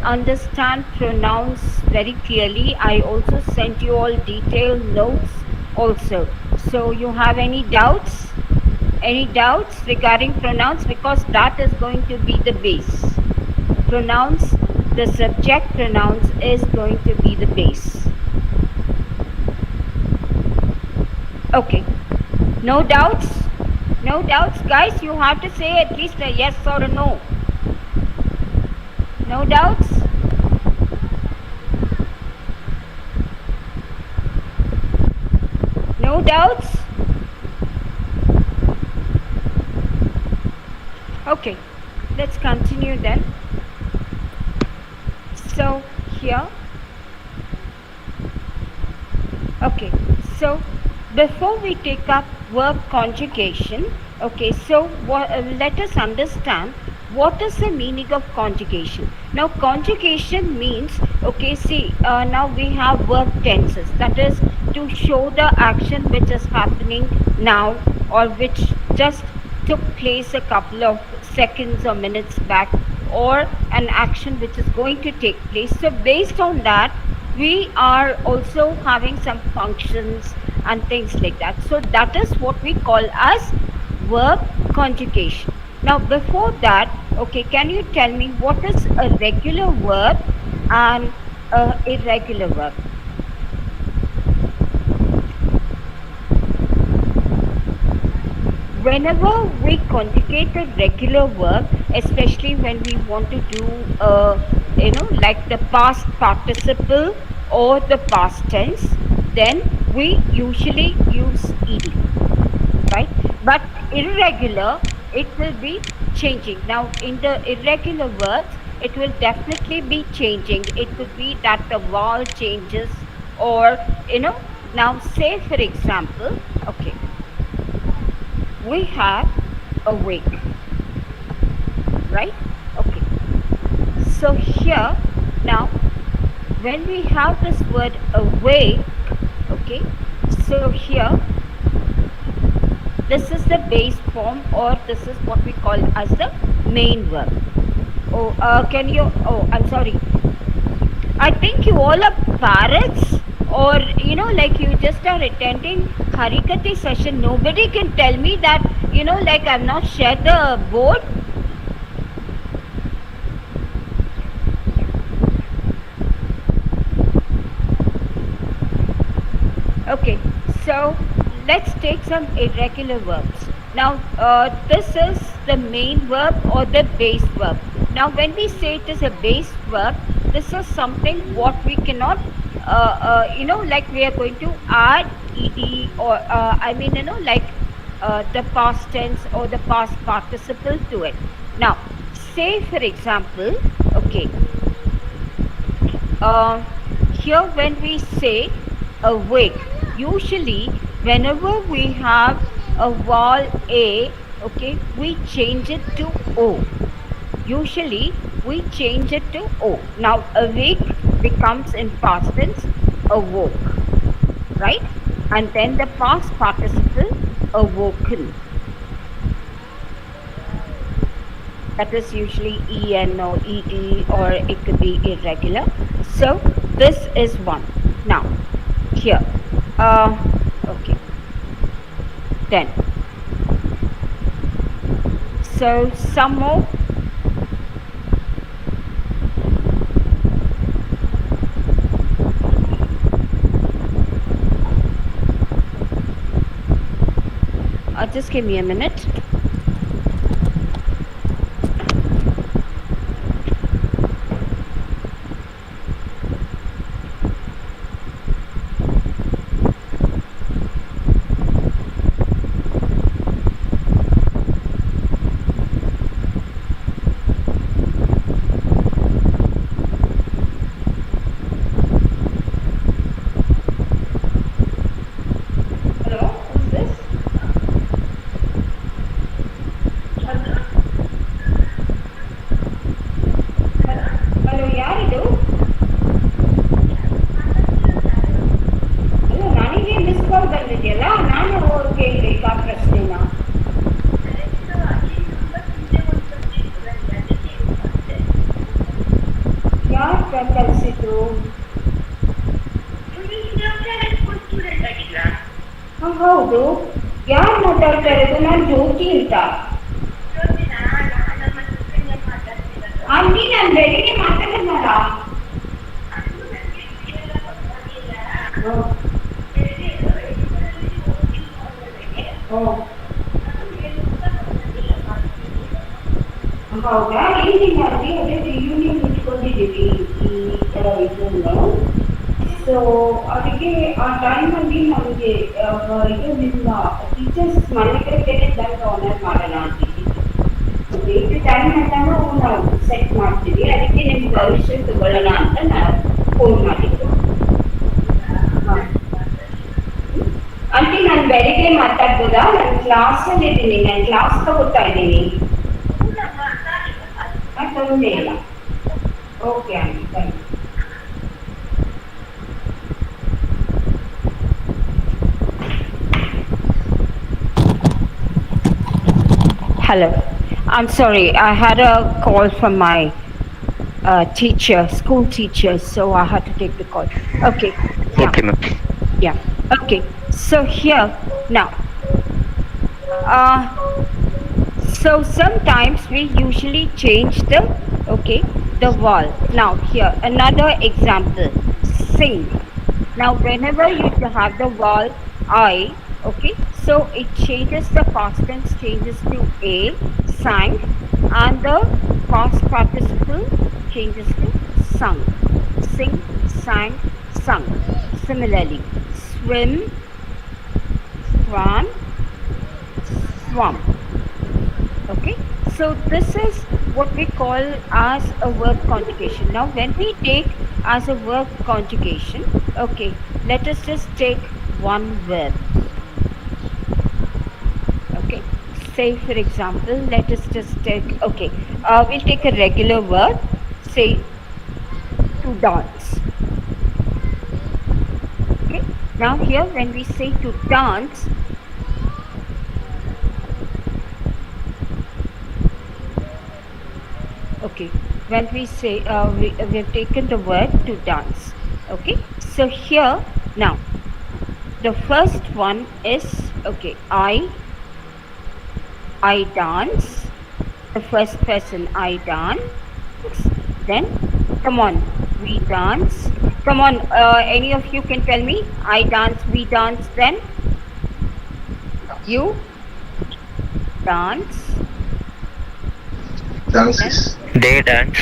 understand pronouns very clearly. I also sent you all detailed notes also. So you have any doubts? Any doubts regarding pronouns? Because that is going to be the base. Pronouns, the subject pronouns is going to be the base. Okay. No doubts? No doubts, guys? You have to say at least a yes or a no. No doubts? No doubts? Okay, let's continue then. So here, okay, so before we take up verb conjugation, okay, so let us understand what is the meaning of conjugation. Now conjugation means, okay, see, now we have verb tenses, that is to show the action which is happening now or which just took place a couple of seconds or minutes back, or an action which is going to take place. So based on that, we are also having some functions and things like that. So that is what we call as verb conjugation. Now before that, okay, can you tell me what is a regular verb and a irregular verb? Whenever we conjugate a regular verb, especially when we want to do, like the past participle or the past tense, then we usually use ed, right? But irregular, it will be changing. Now, in the irregular verbs, it will definitely be changing. It could be that the vowel changes, or, now say for example, okay, we have awake, right? Okay, so here now when we have this word awake, okay, so here this is the base form, or this is what we call as the main verb. Oh, I'm sorry, I think you all are parrots, or like you just are attending Harikati session. Nobody can tell me that, like I've not shared the board. Okay, so let's take some irregular verbs. Now this is the main verb or the base verb. Now when we say it is a base verb, this is something what we cannot like we are going to add ed, or the past tense or the past participle to it. Now say for example, okay, here when we say awake, usually whenever we have a vowel a, okay, we change it to o. Usually we change it to o. Now awake becomes in past tense awoke, right? And then the past participle awoken. That is usually en or ed, or it could be irregular. So this is one. Now here, okay, then so some more. Just give me a minute. ಕಲಿಸಿದ್ರು? ಹೌದು. ಯಾರು ಮಾತಾಡ್ತಾ ಇರೋದು? ನಾನು ಜ್ಯೋತಿ ಅಂತ. Aunty, ನಾನು ಬೆಳಿಗ್ಗೆ ಮಾತಾಡಿದ್ನಲ್ಲ. ಹೌದಾ? ಏನಿಲ್ಲ ಆಂಟಿ, ಅದೇ ರಿಯೂನಿಯನ್ ಇಟ್ಕೊಂಡಿದ್ದೀವಿ ಈ ಇದನ್ನು. ಸೊ ಅದಕ್ಕೆ ಆ ಟೈಮಲ್ಲಿ ನಮಗೆ ಇದು ನಿಮ್ಮ ಟೀಚರ್ಸ್ ಮನೆ ಕಡೆಗೆ ಬಂದು ಆನರ್ ಮಾಡೋಣ ಅಂತಿದ್ದೀವಿ. ಇದು ಟೈಮ್ ಅಂತಾನು ನಾವು ಸೆಟ್ ಮಾಡ್ತೀವಿ. ಅದಕ್ಕೆ ನಿಮ್ಗೆ ಪರ್ಮಿಷನ್ ತಗೊಳ್ಳೋಣ ಅಂತ ನಾನು ಫೋನ್ ಮಾಡಿದ್ದು. ಆಂಟಿ, ನಾನು ಬೆಳಿಗ್ಗೆ ಮಾತಾಡ್ಬೋದಾ? ನಾನು ಕ್ಲಾಸಲ್ಲಿ ಇದ್ದೀನಿ, ನಾನು ಕ್ಲಾಸ್ ತಗೋತಾ ಇದ್ದೀನಿ. ತೊಂದರೆ ಇಲ್ಲ. Okay aunty, thank you. Hello. I'm sorry, I had a call from my teacher, school teacher, so I had to take the call. Okay. Yeah. Okay, ma'am. Yeah. Okay. So here now. So sometimes we usually change the vowel. Now here another example. Sing. Now whenever you have the vowel I, okay, so it changes, the past tense changes to a, sang, and the past participle changes to sung. Sing, sang, sung. Similarly, swim, swam, swum. Okay, so this is what we call as a verb conjugation. Now when we take as a verb conjugation, okay, let us just take one verb. Okay, say for example, let us just take, okay, we'll take a regular verb, say to dance. Okay, now here when we say to dance, okay, when we say we've taken the word to dance. Okay, so here now the first one is, okay, I dance. The first person, I dance. Then come on, we dance. Come on, any of you can tell me? I dance, we dance. Then you dance. Dances. They dance.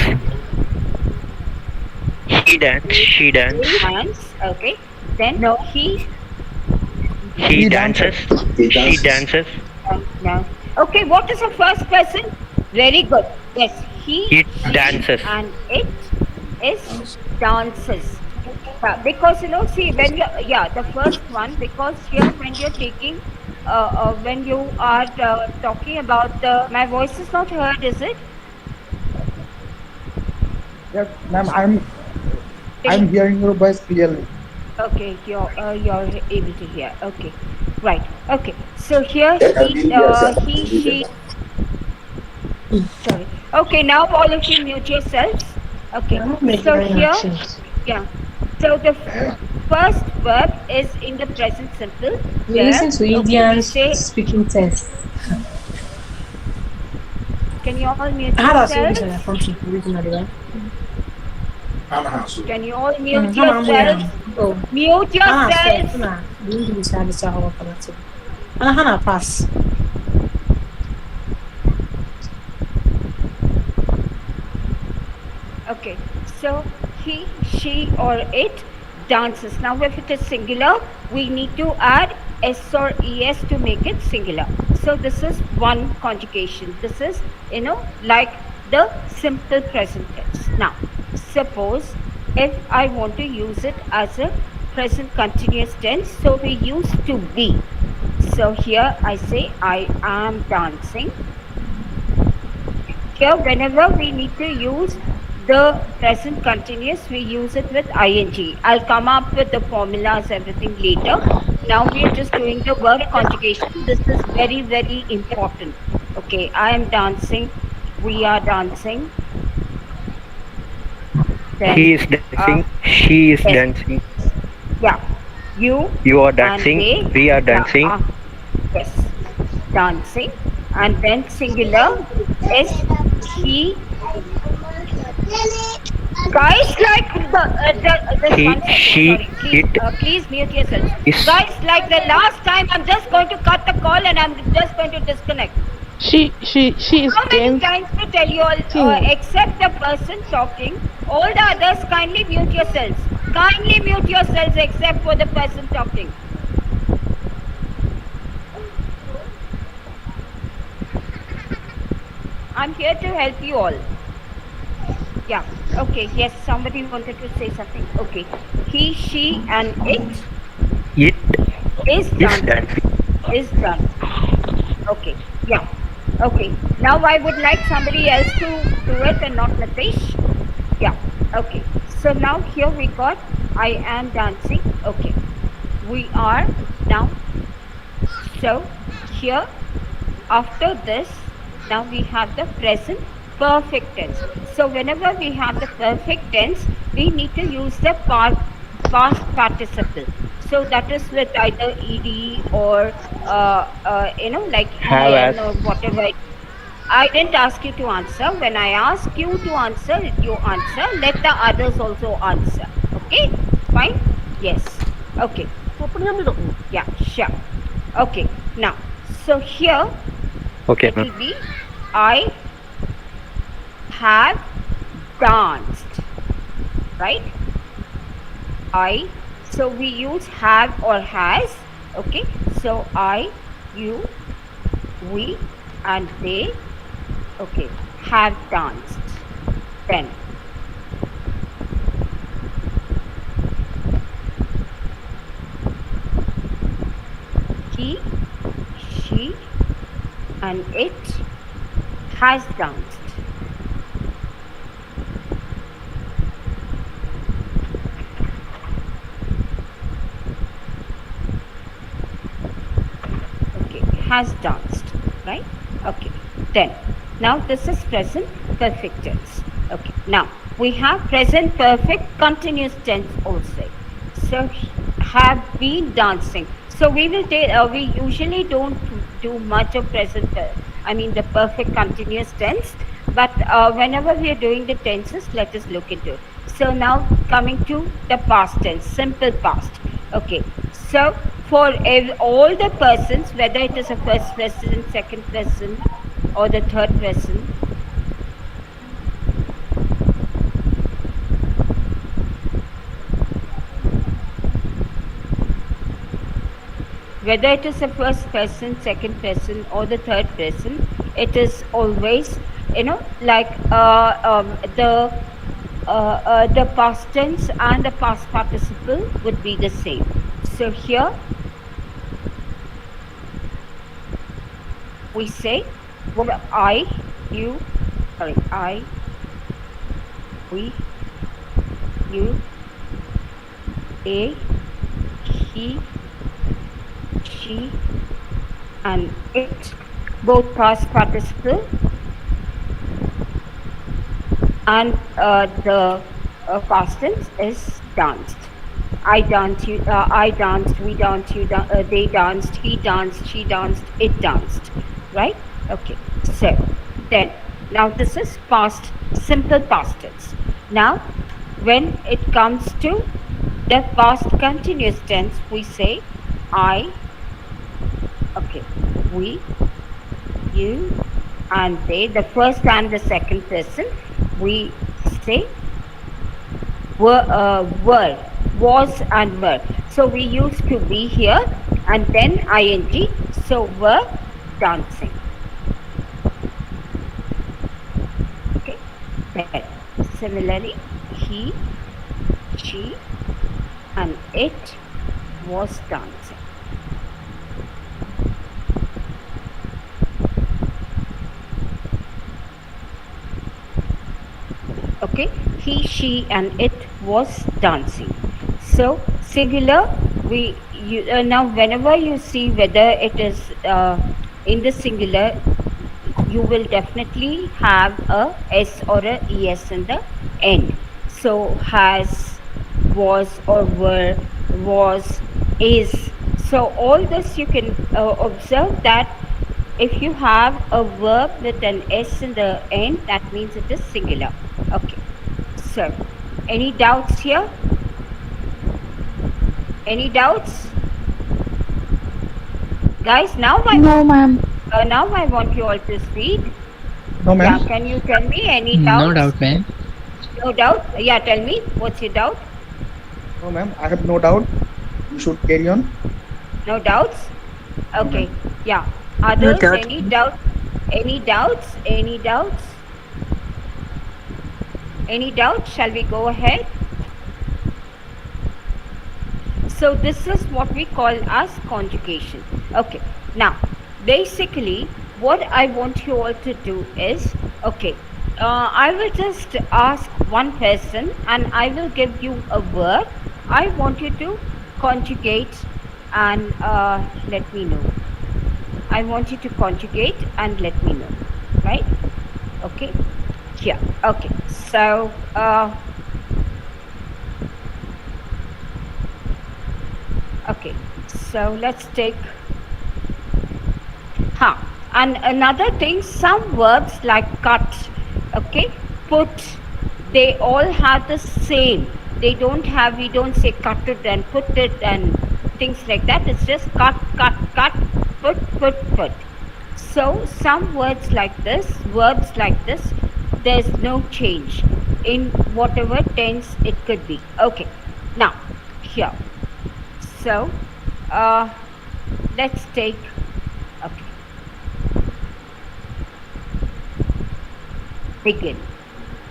He dance. She dance. They dance. Okay. Then no, he dances. She dances. No. Okay. What is the first person? Very good. Yes. He dances. And it is dances. Because see, when you the first one, because here when you're taking when you are talking about my voice is not heard, is it? Yes, ma'am, I'm hearing your voice clearly. Okay, you're able to hear. Okay, right. Okay, so here he, she. Sorry. Okay, now all of you mute yourselves. Okay, so here, yeah. So the first verb is in the present simple. We listen to Indians speaking test. Can you all mute yourselves? Can you all mute yourselves? Mute yourselves. Pass. Okay, so he, she, or it dances. Now, if it is singular, we need to add s or es to make it singular. So this is one conjugation. This is, like the simple present tense. Now, suppose if I want to use it as a present continuous tense, so we use to be. So here I say I am dancing. Here, whenever we need to use the present continuous, we use it with ing. I'll come up with the formulas, everything later. Now we are just doing the verb conjugation. This is very, very important. Okay, I am dancing. We are dancing. He Then, is dancing. She is yes, dancing. yeah. You You are and dancing. they, We are yeah, dancing. yes, dancing. And then singular is he. Guys, like this He, 1 second, she, sorry, please, it please mute yourselves. is. Guys, like the last time, I'm just going to cut the call and I'm just going to disconnect. She is How many dancing. times to tell you all, except the person talking, all the others kindly mute yourselves. Kindly mute yourselves except for the person talking. I'm here to help you all. Yeah. Okay. Yes. Somebody wanted to say something. Okay. He, she, and It is is dancing. dancing. Is dancing. Okay. Yeah. Okay. Now I would like somebody else to do it and not Nitish. Yeah. Okay. So now here we got I am dancing. Okay. We are now. So here after this, now we have the present perfect tense. So whenever we have the perfect tense, we need to use the past participle. So that is with either ed or like Have as. en or whatever. I didn't ask you to answer. When I ask you to answer, you answer. Let the others also answer. Okay? Fine? Yes. Okay. Yeah, sure. Okay. Now, so here Okay, it ma'am. will be I have danced, right? I, so we use have or has. Okay. So I, you, we, and they, okay, have danced. Then he, she, and it has danced. Okay, has danced, right? Okay, then now this is present perfect tense. Okay, now we have present perfect continuous tense also. So have been dancing. So we will take. We usually don't do much of present. I mean the perfect continuous tense. But whenever we are doing the tenses, let us look into it. So now coming to the past tense, simple past. Okay. So for all the persons, whether it is a first person, second person, or the third person, whether it is the first person, second person, or the third person, it is always, like the past tense and the past participle would be the same. So here we say I, you, sorry, I, we, you, they, he, she, and it, both past participle, and the past tense is danced. I danced, I danced, we danced, they danced, he danced, she danced, it danced, right? Okay, so then, now this is past, simple past tense. Now, when it comes to the past continuous tense, we say I, okay, we, you, and they, the first and the second person, we say were, was, and were. So we use to be here and then ing, so were dancing. Okay, then similarly, he, she, and it was dancing. Okay, he, she, and it was dancing. So singular, now whenever you see whether it is in the singular, you will definitely have a s or a es in the end. So has, was or were, was, is. So all this you can observe that if you have a verb with an s in the end, that means it is singular. Okay. So, any doubts here? Any doubts? Guys, now No, ma'am. I want you all to speak. No, Yeah, ma'am. can you tell me any No doubts? doubt, ma'am. No doubt? Yeah, tell me. What's your doubt? No, ma'am. I have no doubt. You should carry on. No doubts? No, Okay. ma'am. Yeah. No Others, doubt. any doubts? Any doubts? Any doubts? Any doubts? Shall we go ahead? So this is what we call as conjugation. Okay. Now, basically, what I want you all to do is, okay, I will just ask one person and I will give you a verb. I want you to conjugate and let me know. I want you to conjugate and let me know. Right? Okay. Here. Okay. So, okay. So let's take and another thing, some verbs like cut, okay, put, they all have the same. They don't have, we don't say cut it and put it and things like that. It's just cut, put. So some words like this, verbs like this, there's no change in whatever tense it could be. Okay, now here. So let's take, okay, begin,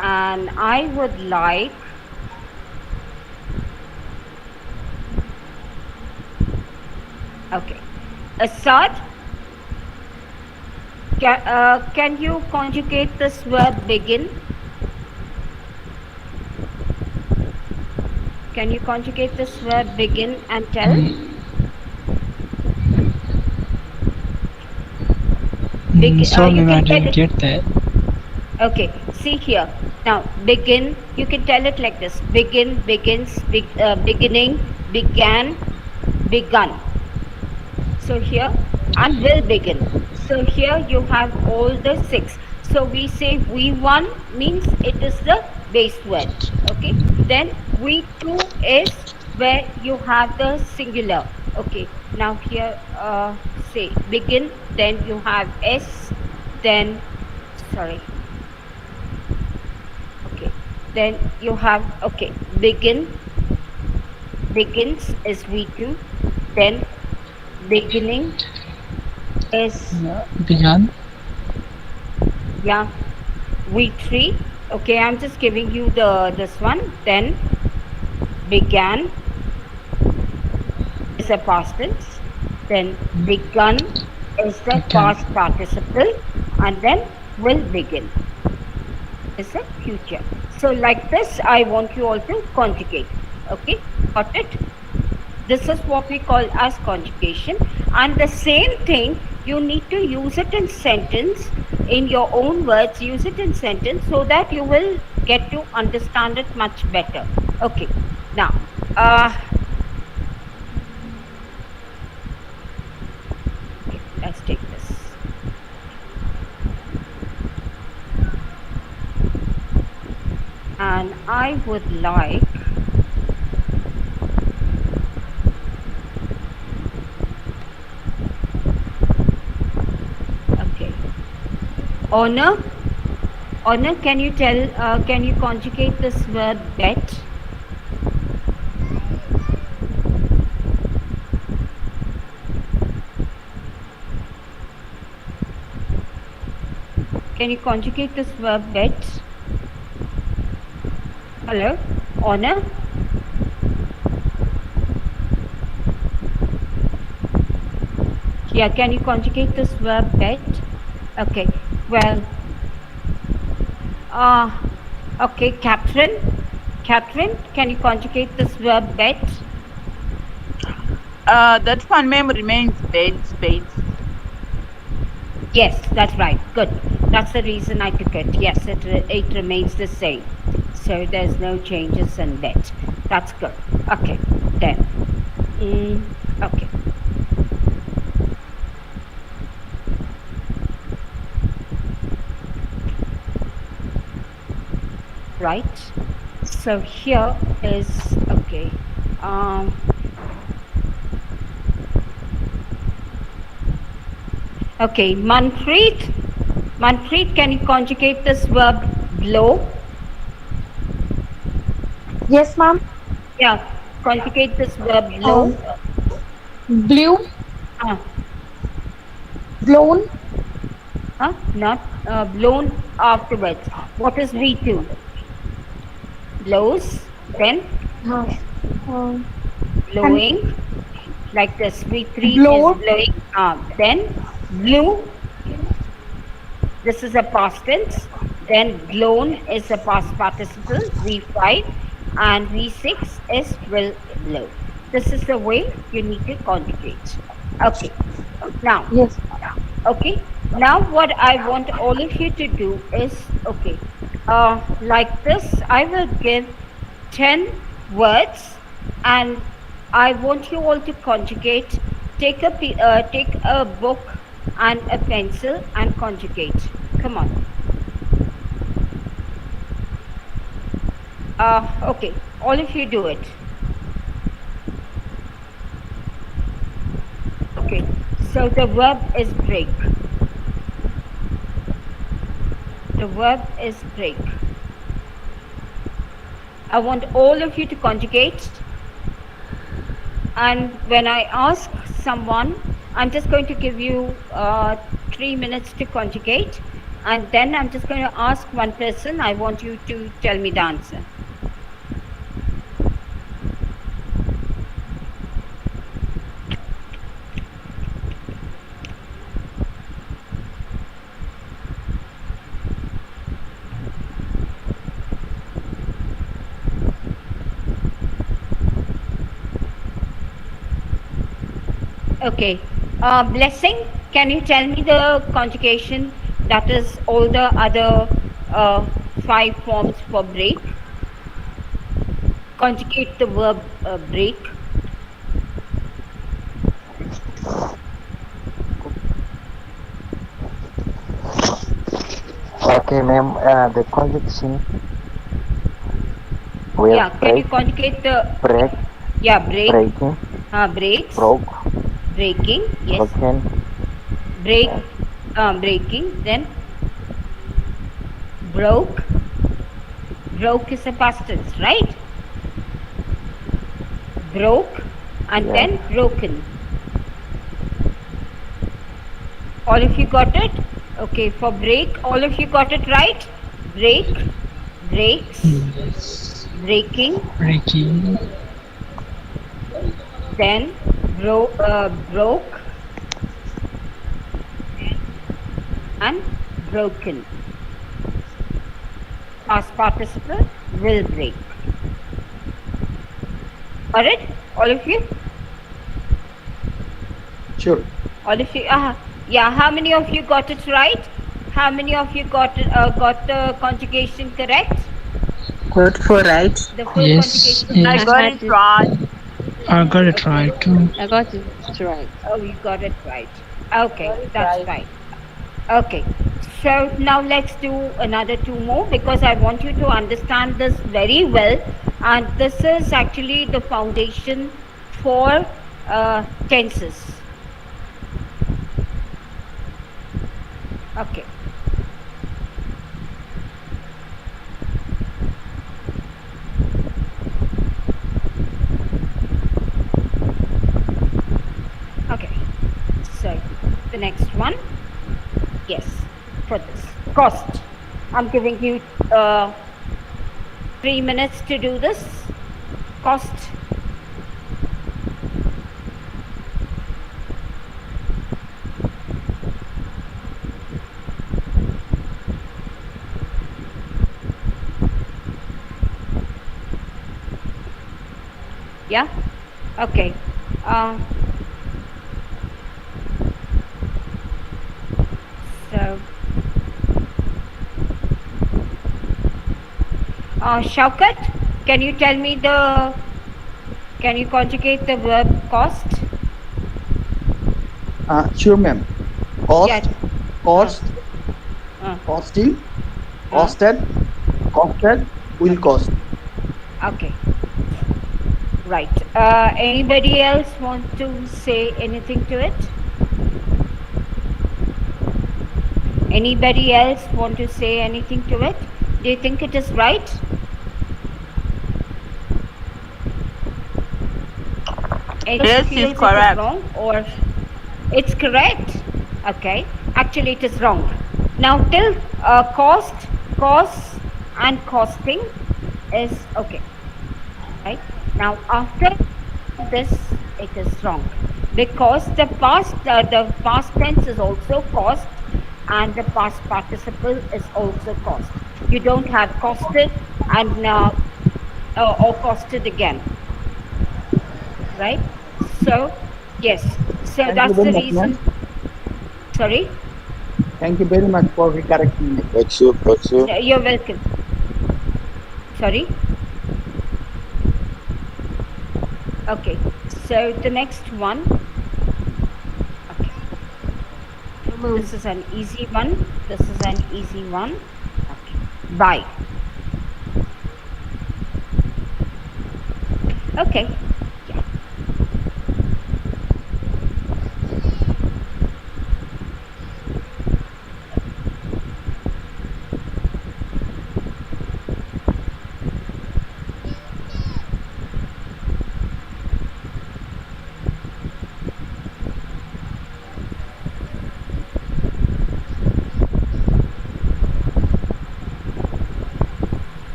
and I would like okay, Assad, can you conjugate this verb begin? Can you conjugate this verb begin and tell? Sorry, you ma'am, I can tell didn't it. get that. Okay, see here. Now, begin, you can tell it like this. Begin, begins, beginning, began, begun. So here, and will begin. So here you have all the 6. So we say V1 means it is the base word. Okay. Then V2 is where you have the singular. Okay. Now here, say begin, then you have S, then, sorry. Okay. Then you have, okay, begin, begins is V2, then beginning is Began. yeah V3. Okay, I'm just giving you this one. Then began is a past tense, then begun is the past participle, and then will begin is the future. So like this I want you all to conjugate. Okay, got it? This is what we call as conjugation, and the same thing you need to use it in sentence, in your own words, use it in sentence so that you will get to understand it much better. Okay, now okay, let's take this. And I would like honor. Honor, can you tell, can you conjugate this verb bet? Can you conjugate this verb bet? Hello? Honor? Yeah, can you conjugate this verb bet? Okay, well, okay, Catherine, can you conjugate this verb bet? That one, ma'am, remains spades. Yes, that's right. Good. That's the reason I took it. Yes, it remains the same. So so there's no changes in bet. That's good. Okay, then. Okay. Right. So here is okay. Okay, Manpreet. Manpreet, can you conjugate this verb blow? Yes, ma'am. Yeah, conjugate this verb blow. Blew, Uh, blown, Not blown afterwards. What is V2? Blows, then blowing, like this. V3 Blow. is blowing. Then blew, this is a past tense. Then blown is a past participle, V5. And V6 is will blow. This is the way you need to conjugate. Okay. Now, Yes. okay, now what I want all of you to do is, okay, like this, I will give 10 words and I want you all to conjugate. Take a book and a pencil and conjugate. Come on. Okay, all of you do it. Okay, so the verb is break. The verb is break. I want all of you to conjugate. And when I ask someone, I'm just going to give you 3 minutes to conjugate. And then I'm just going to ask one person. I want you to tell me the answer. Okay. Blessing, can you tell me the conjugation, that is all the other 5 forms for break? Conjugate the verb break. Okay, ma'am. The conjugation. Yeah, can you conjugate the break? Yeah, break. Breaking. Breaks. Broke. Breaking. Yes. Broken. Break. Breaking. Then broke. Broke is a past tense, right? Broke and Yeah. then broken. All of you got it? Okay, for break, all of you got it right? Break, breaks, Yes. breaking, Breaking. then broke and broken. Past participle will break. Got it? All of you? Sure. All of you? Yeah, how many of you got it right? How many of you got the conjugation correct? Got for right. The full Yes. conjugation. I Yes. got it right. I got it right too. I got it right. Oh, you got it right. Okay, that's right. Okay, so now let's do another 2 more because I want you to understand this very well, and this is actually the foundation for tenses. Okay. Okay, so the next one, yes, for this cost, I'm giving you 3 minutes to do this. Cost. Yeah, okay. So Shaukat, can you tell me can you conjugate the verb cost? Sure, ma'am. Yes. Cost, Uh, costing, uh, costed, will okay. cost. Okay. Right. Anybody else want to say anything to it? Anybody else want to say anything to it? Do you think it is right? Anyone Yes, it's feels it is correct. wrong or it's correct? Okay. Actually, it is wrong. Now, till cost, and costing is okay. Right. Now, after this, it is wrong because the past tense is also cost and the past participle is also cost. You don't have costed and or costed again, right? So yes, so Thank you that's very the much, ma'am. reason. Sorry. Thank you very much for correcting me. You're welcome. Sorry. Okay, so the next one. Okay, this is an easy one. This is an easy one. Okay, buy. Okay, yeah.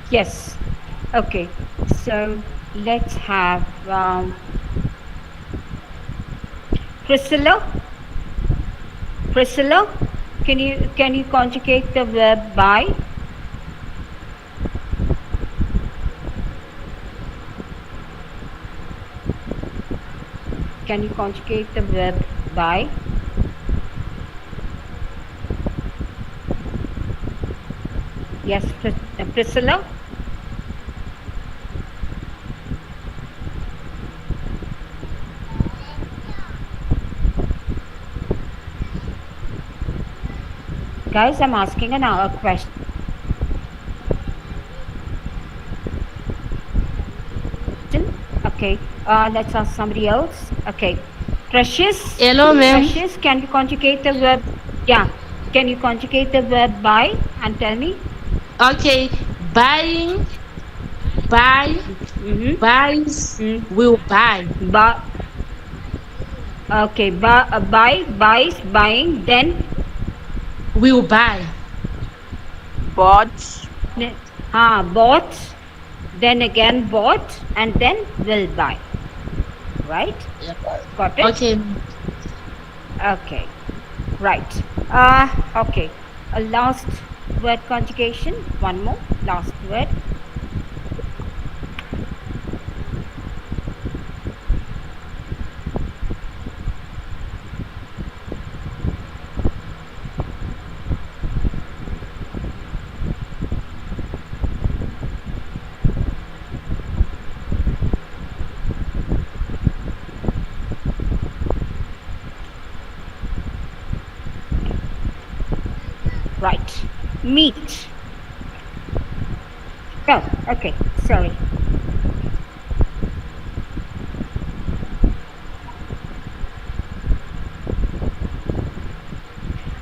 Yes. Okay. So let's have Priscilla. Priscilla, can you conjugate the verb by? Can you conjugate the verb by? Yes, Priscilla. Guys, I'm asking a question. Okay, let's ask somebody else. Okay, Precious. Hello, ma'am. Precious, can you conjugate the verb? Yeah, can you conjugate the verb by and tell me? Okay, buying, buy, Mm-hmm. buys, Mm. will buy, Okay, buys, buying, then will buy. Bought, bought, then again bought, and then will buy. Right? Yep. Got it? Okay, Okay. Right. Okay. A last word conjugation. One more. Last word. Right. Meet. Oh, okay. Sorry.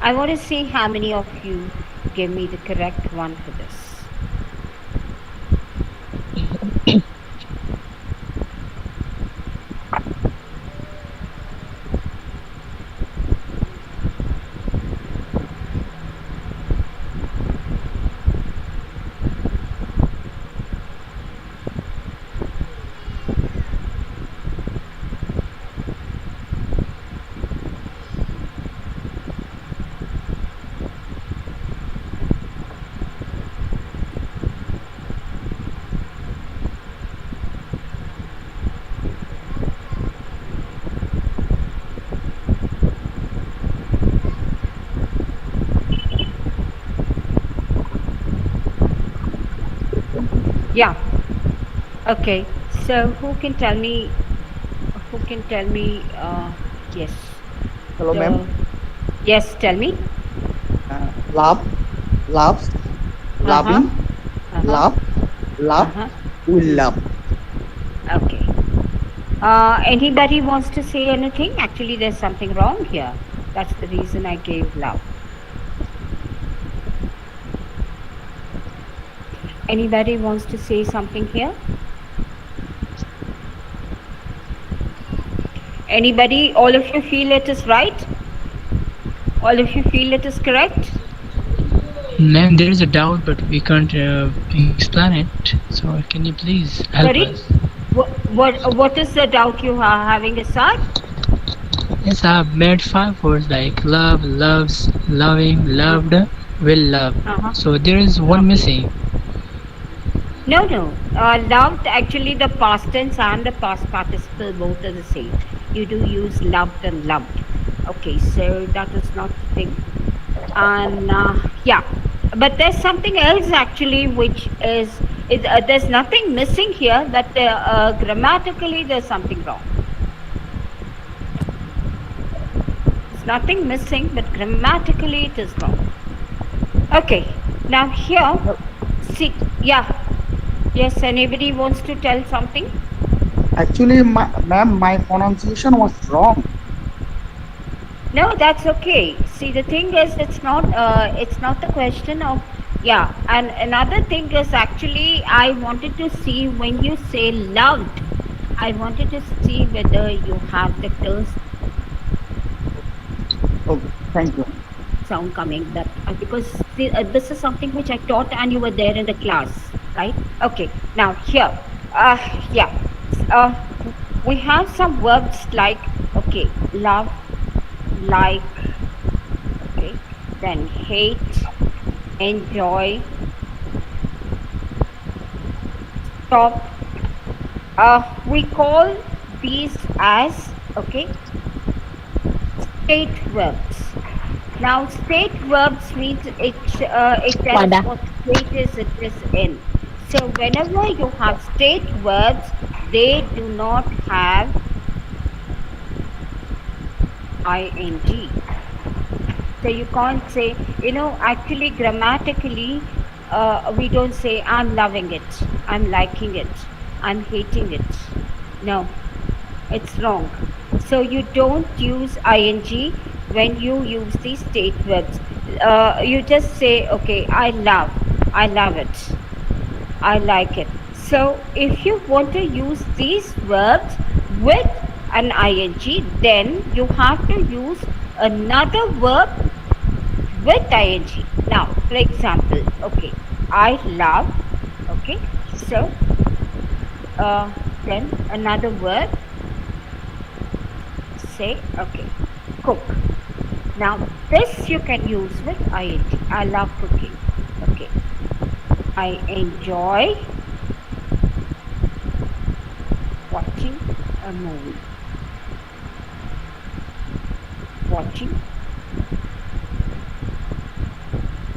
I want to see how many of you give me the correct one for this. Yeah. Okay. So who can tell me? Who can tell me? Yes. Hello, ma'am. Yes. Tell me. Love, loves, Uh huh. loving, Uh huh. love, Uh love, huh. will love. Okay. Anybody wants to say anything? Actually, there's something wrong here. That's the reason I gave love. Anybody wants to say something here? Anybody? All of you feel it is right? All of you feel it is correct? Ma'am, there is a doubt, but we can't explain it. So can you please help Sorry? us? What is the doubt you are having, Asad? Yes, I have made 5 words like love, loves, loving, loved, will love. Uh-huh. So there is one Okay. missing. No, no. Loved, actually, the past tense and the past participle both are the same. You do use loved and loved. Okay, so that is not the thing. And yeah, but there's something else actually, which is there's nothing missing here, but grammatically there's something wrong. There's nothing missing, but grammatically it is wrong. Okay, now here, see, yeah, yes, anybody wants to tell something? Actually, ma'am, my pronunciation was wrong. No, that's okay. See, the thing is, it's not the question of, yeah. And another thing is, actually, I wanted to see when you say loved, I wanted to see whether you have the thirst Okay, thank you. sound coming. That because see, this is something which I taught, and you were there in the class, right? Okay. Now here, yeah, uh, we have some verbs like, okay, love, like, okay, then hate, enjoy, stop. We call these as, okay, state verbs. Now state verbs means it tells Wanda. what state is it is in. So whenever you have state verbs, they do not have ing. So you can't say, actually grammatically, we don't say I'm loving it, I'm liking it, I'm hating it. No, it's wrong. So you don't use ing when you use these state verbs. You just say, okay, I love it, I like it. So if you want to use these verbs with an ing, then you have to use another verb with ing. Now, for example, okay, I love, okay, so then another word, say, okay, cook. Now, this you can use with ing. I love cooking. Okay, I enjoy watching a movie. Watching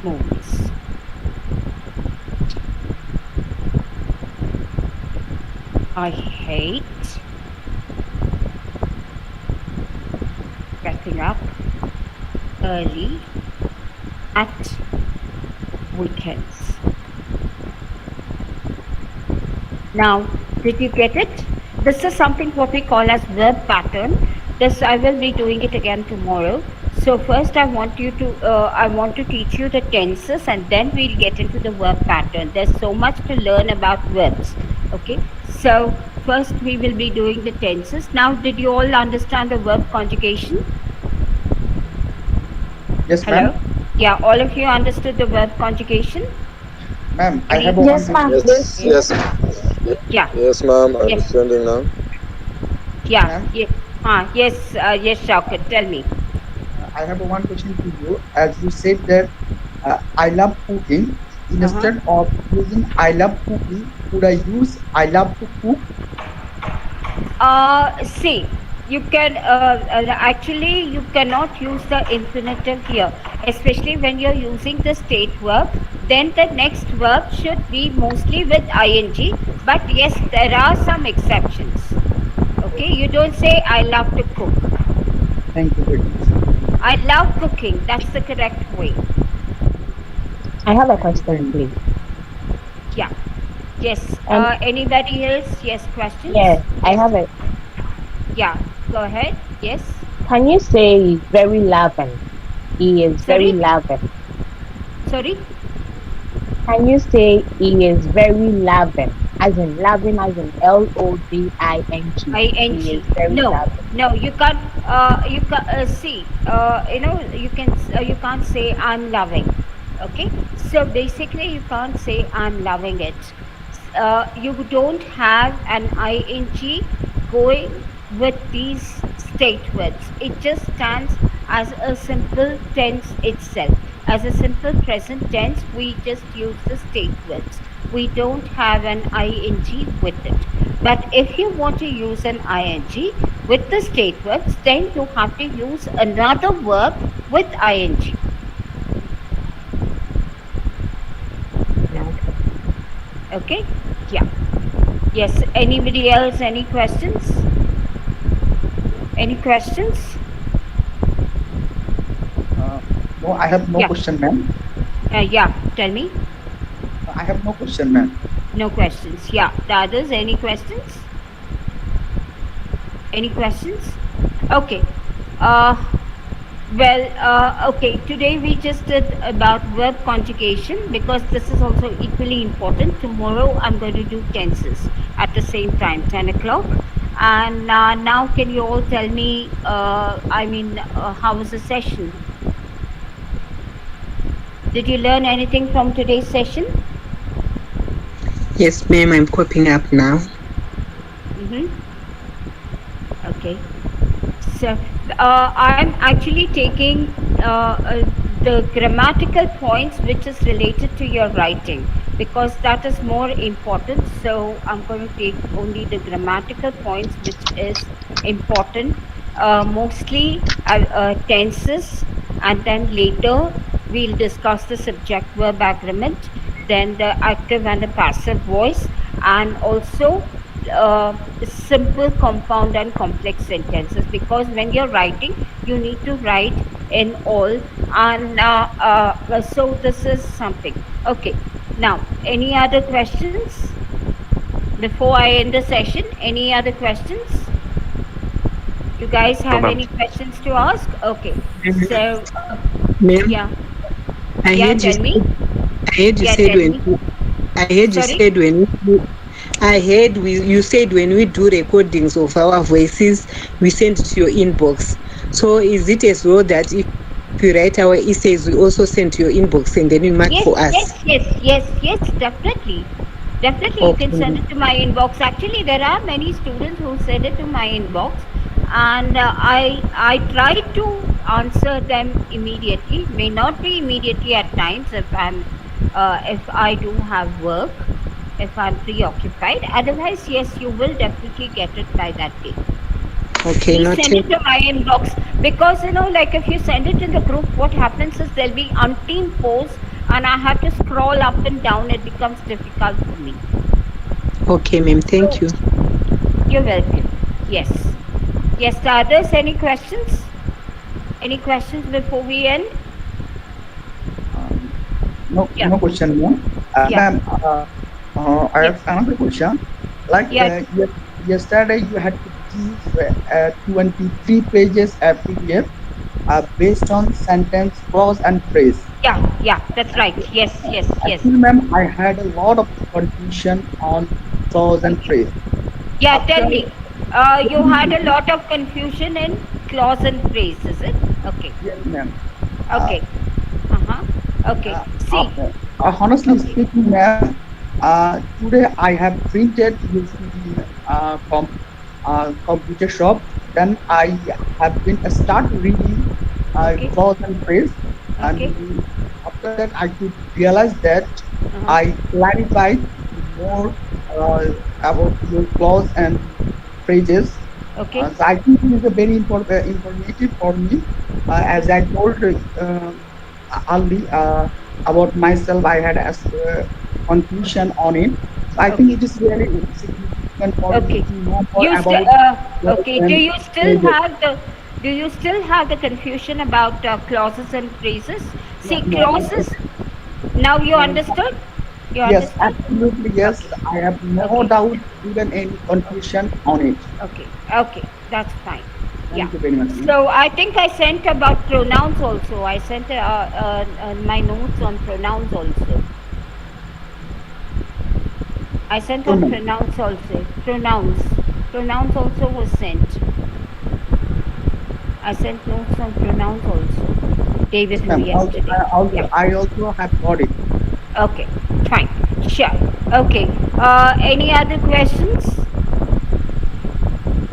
movies. I hate getting up early at weekends. Now, did you get it? This is something what we call as verb pattern. This I will be doing it again tomorrow. So first I want to teach you the tenses, and then we'll get into the verb pattern. There's so much to learn about verbs. Okay. So first we will be doing the tenses. Now, did you all understand the verb conjugation? Yes, Hello? ma'am. Yeah, all of you understood the verb conjugation? Ma'am, I Any- have a Yes, one ma'am. question. Yes, Yeah. yes, ma'am. I'm Yes. understanding now. Yeah. Ma'am, Yes, Shaukat, tell me. I have a one question to you. As you said that I love cooking, instead of using I love cooking, could I use I love to cook? See, You can actually you cannot use the infinitive here, especially when you're using the state verb. Then the next verb should be mostly with ing, but yes, there are some exceptions. Okay, you don't say I love to cook. Thank you very much. I love cooking, that's the correct way. I have a Thank you very question, much. please. Yeah. Yes, And anybody else? Yes, questions? yeah, I Yes. have a. Yeah, go ahead. Yes. Can you say he's very loving? He is very Sorry. loving. Sorry. Can you say he is very loving? As in Loving. ing. He is very No, loving. no, you can't. You can see. You can't say I'm loving. Okay, so basically you can't say I'm loving it. You don't have an ing going with these state words. It just stands as a simple tense itself. As a simple present tense, we just use the state words. We don't have an ing with it. But if you want to use an ing with the state verbs, then you have to use another verb with ing. Okay. Okay? Yeah. Yes. Anybody else? Any questions? Any questions? Uh, no, I have no Yeah. question, ma'am. Yeah. Tell me. I have no question, ma'am. No questions. Yeah. The others, any questions? Any questions? Okay. Uh, okay. Today we just did about verb conjugation because this is also equally important. Tomorrow I'm going to do tenses at the same time, 10 o'clock. And now, can you all tell me? How was the session? Did you learn anything from today's session? Yes, ma'am, I'm copying up now. Mm-hmm. Okay. So, I'm actually taking the grammatical points which is related to your writing because that is more important. So, I'm going to take only the grammatical points which is important, mostly tenses, and then later we'll discuss the subject verb agreement, then the active and the passive voice, and also simple, compound, and complex sentences because when you're writing, you need to write in all. And so, this is something. Okay. Now, any other questions before I end the session? Any other questions? You guys No, have ma'am. any questions to ask? Okay. So, Ma'am, yeah. I Yeah, heard you tell me. said, I heard you Yeah, said tell when me. I heard you Sorry? said when I heard you said when we do recordings of our voices, we send it to your inbox. So is it as well that if you write our essays, we also send to your inbox and then you mark Yes, for yes, us? yes, yes, yes, definitely. Definitely, you can send Okay. it to my inbox. Actually, there are many students who send it to my inbox, and I try to answer them immediately. May not be immediately at times if I do have work, if I'm preoccupied. Otherwise, yes, you will definitely get it by that day. Okay, Please send noted. it to my inbox because like if you send it in the group, what happens is there'll be umpteen posts and I have to scroll up and down. It becomes difficult for me. Okay, ma'am. Thank So, you. you're welcome. Yes. Yes, the others, any questions? Any questions before we end? Um, no, Yeah. no question, ma'am. Yeah. Ma'am, I Yes. have another question. Like Yeah. yesterday, you had to give 23 pages a PDF based on sentence, clause, and phrase. Yeah. Yeah. That's right. Yes. Yes. Yes. Actually, ma'am, I had a lot of confusion on clause and Okay. phrase. Yeah. After Tell me. You had a lot of confusion in clause and phrase, is it? Okay. yes, ma'am. Uh, Okay. Uh-huh. Okay. See. Honestly Okay. speaking, ma'am, today I have printed using computer shop. Then I have been start reading Okay. clause and phrase, Okay. and after that I could realize that Uh-huh. I clarified more about your clause and phrases. Okay. So I think it is a very informative for me. As I told early about myself, I had asked confusion on it. So I think Okay. it is really significant for me Okay. to know more You about verbs okay. and phrases. Do you still have the confusion about clauses and phrases? No, See, no, no. clauses. Now you Um, understood. You yes, understood. absolutely. Yes, Okay. I have no Okay. doubt, even any confusion on it. Okay. Okay. That's fine. Yeah. Thank you very much, ma'am. So I think I sent about pronouns also. I sent my notes on pronouns also. I sent Sure, on ma'am. pronouns also. Pronouns. Pronouns also was sent. I sent notes on pronouns also day Yes, before ma'am. yesterday. Yeah. I also have got it. Okay. Fine. Sure. Okay. Any other questions?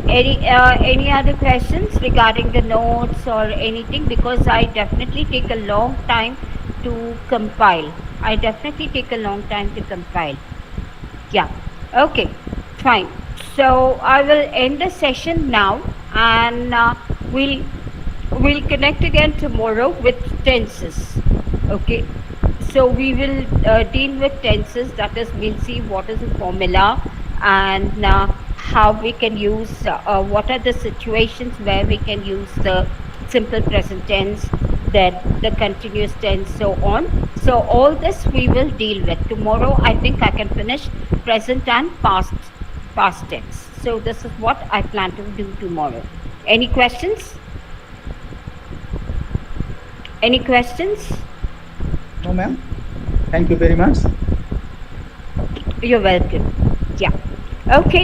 Any other questions regarding the notes or anything? Because I definitely take a long time to compile. I definitely take a long time to compile. Yeah. Okay. Fine. So I will end the session now, and we'll connect again tomorrow with tenses. Okay. So we will deal with tenses. That is, we'll see what is the formula, and how we can use, what are the situations where we can use the simple present tense, then the continuous tense, so on. So all this we will deal with tomorrow. I think I can finish present and past tense. So this is what I plan to do tomorrow. Any questions? Any questions? No, ma'am. Thank you very much. You're welcome. Yeah. Okay.